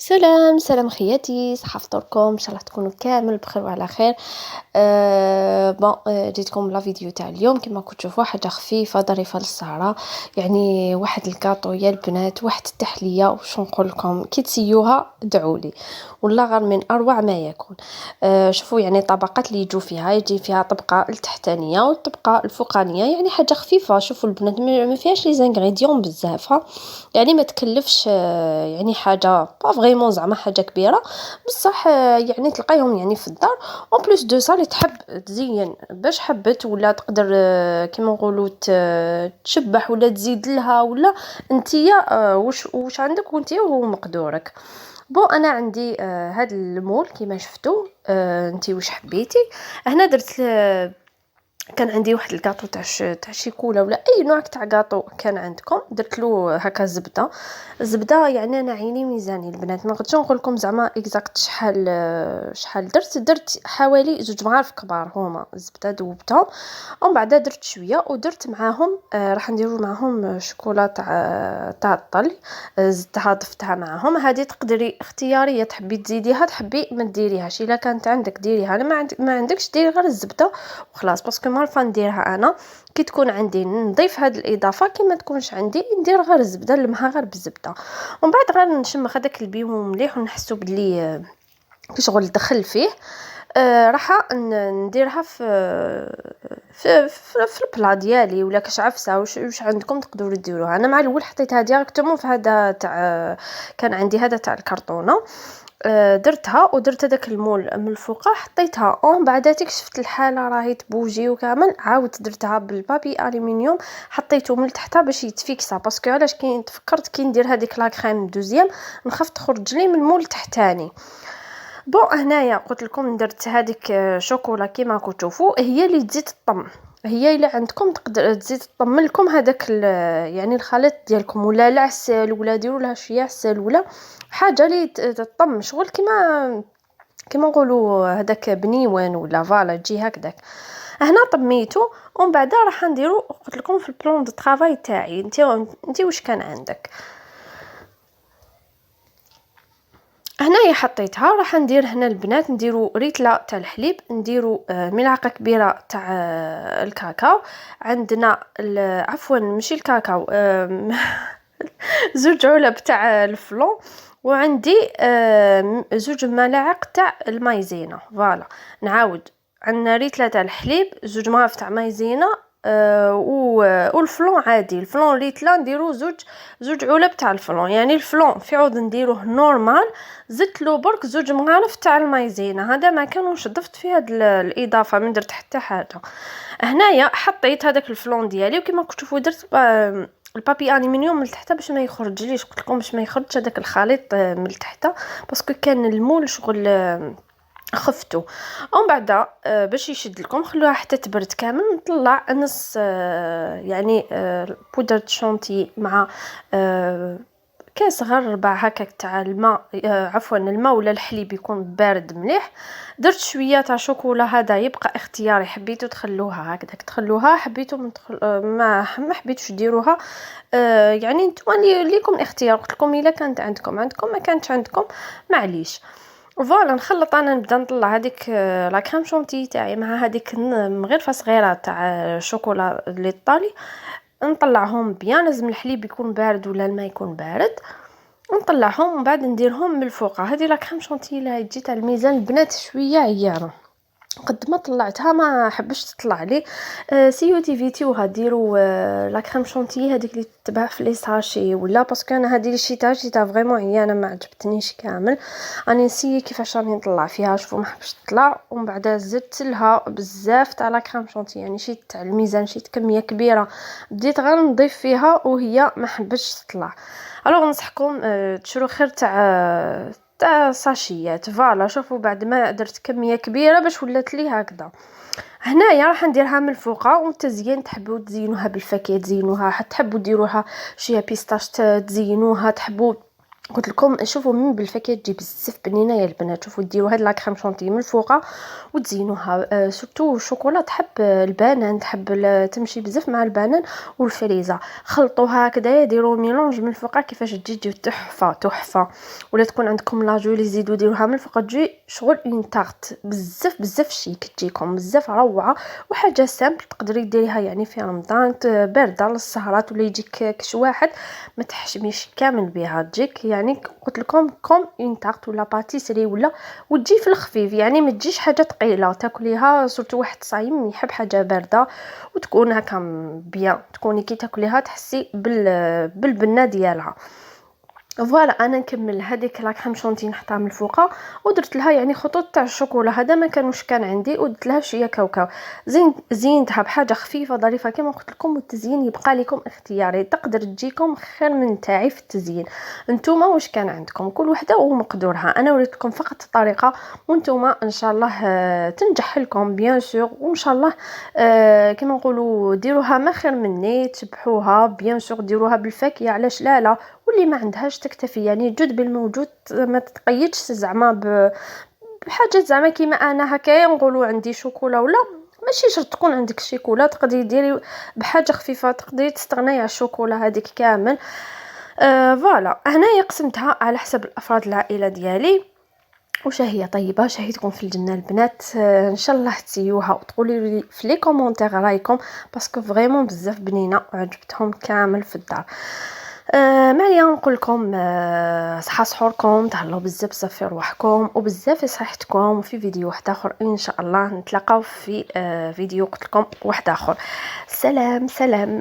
سلام سلام خياتي، صحفتكم ان شاء الله تكونوا كامل بخير وعلى خير. جيتكم لا فيديو تاع اليوم كما كنت تشوفوا حاجه خفيفه ظريفه للسهره. يعني واحد الكاطو يا البنات، واحد التحليه، وش نقول لكم كي تسيوها ادعوا لي والله غير من اروع ما يكون. شوفوا يعني طبقات اللي يجوا فيها، يجي فيها طبقه التحتانيه والطبقه الفوقانيه، يعني حاجه خفيفه. شوفوا البنات ما فيهاش لي زانغريديون بزاف، يعني ما تكلفش. يعني حاجه با فريمون زعما حاجه كبيره بصح. يعني تلقايهم يعني في الدار. اون بليس دو سا اللي تحب تزين باش حبت ولا تقدر كيما نقولوا تشبح ولا تزيد لها ولا انتيا واش عندك وانتيا وهو مقدورك. انا عندي هاد المول كيما شفتوا. انتي واش حبيتي؟ هنا درت كان عندي واحد الكاطو تاع شيكولا ولا اي نوع تاع كاطو كان عندكم. درت له هكا زبده يعني انا عيني ميزاني البنات، ما نقدرش نقول لكم زعما اكزاكت شحال درت حوالي 2 معالق كبار هما الزبده ذوبتهم. ومن بعد درت شويه ودرت معاهم راح نديروا معاهم شوكولا تاع الطل. زدتها ضفتها معاهم. هذه تقدري اختياريه، تحبي تزيديها تحبي ما ديريهاش. الا كانت عندك ديريها، انا ما عندكش ديري غير الزبده وخلاص. باسكو مالفا نديرها انا كي تكون عندي نضيف هاد الاضافه، كي ما تكونش عندي ندير غير الزبده نلمها غير بالزبده. ومن بعد غير نشم هذاك البيو مليح ونحسوا بلي كي شغل دخل فيه. راح نديرها في البلا ديالي ولا كاش عفسه واش عندكم تقدروا ديروها. انا مع الاول حطيتها ديريكتومون في هذا تاع كان عندي هذا تاع الكرتونه. درتها ودرت هذاك المول من الفوق حطيتها. ومن بعد شفت الحاله راهي تبوجي وكامل، عاودت درتها بالبابي الومنيوم حطيته من تحت باش يتفيكسا. باسكو علاش كي تفكرت كي ندير هذيك لا كريم دوزيام نخاف تخرج لي من المول تحتاني. هنايا قلت لكم درت هذيك شوكولا كيما راكم تشوفوا، هي اللي تزيد الطم. هي الا عندكم تقدر تزيد تطم لكم هذاك يعني الخليط ديالكم، ولا العسل ولا ديروا لها شويه عسل ولا حاجه اللي تطم شغل كيما نقولوا هذاك بنيوان ولا فوالا تجي هكذاك. هنا طميتو. ومن بعد راح نديرو قلت لكم في البلان دو طرافاي تاعي. انت واش كان عندك؟ هنايا حطيتها. راح ندير هنا البنات نديرو ريتله تاع الحليب، نديرو ملعقه كبيره تاع الكاكاو. عندنا عفوا ماشي الكاكاو، 2 علب تاع الفلون. وعندي 2 ملاعق تاع المايزينا. فوالا نعاود، عندنا ريتله تاع الحليب، 2 مغارف تاع مايزينا. والفلون عادي، الفلون ريتله نديرو 2 علب تاع الفلون. يعني الفلون في عود نديروه نورمال، زدت له برك 2 مغارف تاع المايزينا. هذا ما كانوش ضفت فيه هاد الاضافه، ما درت حتى حاجه. هنايا حطيت هذاك الفلون ديالي وكما تشوفوا درت البابي الومنيوم من تحت باش ما يخرجليش. قلت لكم باش ما يخرجش هذاك الخليط من تحت، باسكو كان المول شغل خفتو. ومن بعد باش يشد لكم خلوها حتى تبرد كامل. نطلع نص يعني بودرة شونتي مع كاس غير ربع هكاك تاع الماء، عفوا الماء ولا الحليب يكون بارد مليح. درت شويه تاع شوكولا، هذا يبقى اختياري، حبيتو تخلوها هكذاك تخلوها، حبيتو ما حبيتوش ديروها. يعني نتوما ليكم الاختيار. قلت لكم الا كانت عندكم ما كانتش عندكم معليش. فوالا نخلط. انا نبدا نطلع هذيك لا كريم شونتي تاعي مع هذيك مغرفه صغيره تاع شوكولا اللي طالي. نطلعهم بيان، لازم الحليب يكون بارد ولا الماء يكون بارد. نطلعهم ومن بعد نديرهم من الفوق. هذه لا كريم شونتي اللي تجي تاع الميزان البنات شويه عيانه، قد ما طلعتها ما حبش تطلع لي. سيوتي فيتي وهديروا لا كريم شونتي هذيك اللي تتباع في لي ساشي ولا، باسكو انا هذه اللي شيتها فريمون عيانه ما عجبتنيش كامل. راني نسيي كيفاش راني نطلع فيها. شوفوا ما حبش تطلع. ومن بعد زدت لها بزاف تاع لا كريم شونتي، يعني شيت تاع الميزان شيت كميه كبيره، بديت غير نضيف فيها وهي ما حبش تطلع. الوغ ننصحكم تشرو خير تاع ساشيات. فوالا شوفوا بعد ما درت كميه كبيره باش ولات لي هكذا. هنايا راح نديرها من الفوق والتزيين، تحبوا تزينوها بالفاكهه تزينوها، تحبوا ديروها شويه بيستاش تزينوها، تحبوا قلت لكم شوفوا من بالفاكهه تجي بزاف بنينه يا البنات. شوفوا ديروا هاد لا كريم شونتي من الفوقه وتزينوها سورتو الشوكولا تحب البنان، تحب تمشي بزاف مع البنان والفريزه. خلطوها هكذا ديروا ميلونج من الفوق كيفاش تجي تحفه تحفه. ولا تكون عندكم لاجولي زيدوا ديروها من الفوق تجي شغل اون تارت بزاف بزاف شيك، تجيكم بزاف روعه وحاجه سامبل تقدري ديريها يعني في رمضان بارده للسهرات ولا يجيك كش واحد ما تحشميش كامل بها تجيك يعني قلت لكم كوم اون تارت ولا باتيسري ولا وتجي في الخفيف يعني ما تجيش حاجه ثقيله تاكليها سورتو واحد صايم يحب حاجه بارده وتكون هكا بيان تكوني كي تاكليها تحسي بالبنه ديالها. فوالا انا نكمل هذيك لا كريم شونتي نحطها من الفوقه ودرت لها يعني خطوط تاع الشوكولا هذا ما كانوش كان عندي ودرت لها شويه كاوكاو زينتها بحاجه خفيفه ظريفه كما قلت لكم. والتزيين يبقى لكم اختياري تقدر تجيكم خير من تاعي في التزيين. نتوما واش كان عندكم كل وحده ومقدورها، انا وريت لكم فقط الطريقه وانتوما ان شاء الله تنجح لكم بيان سور وان شاء الله كما نقولوا ديروها ما خير مني تبحوها بيان سور ديروها بالفاكهه علاش لا واللي ما عندهاش تكتفي يعني جود بالموجود ما تتقيدش زعما بحاجات زعما كيما انا هكايا نقولوا عندي شوكولا ولا ماشي شرط تكون عندك شوكولا تقدري ديري بحاجه خفيفه تقدري تستغني على الشوكولا هذيك كامل. فوالا هنايا قسمتها على حسب الافراد العائله ديالي وشهيه طيبه شهيتكم في الجنه البنات. ان شاء الله تسيوها وتقولوا لي في لي كومونتير رايكم باسكو فريمون بزاف بنينه وعجبتهم كامل في الدار. ما عليا نقول لكم صحه سحوركم تهلاو بزاف بزاف في رواحكم وبزاف في صحتكم. وفي فيديو واحد اخر ان شاء الله نتلاقاو في فيديو قلت لكم واحد اخر. سلام سلام.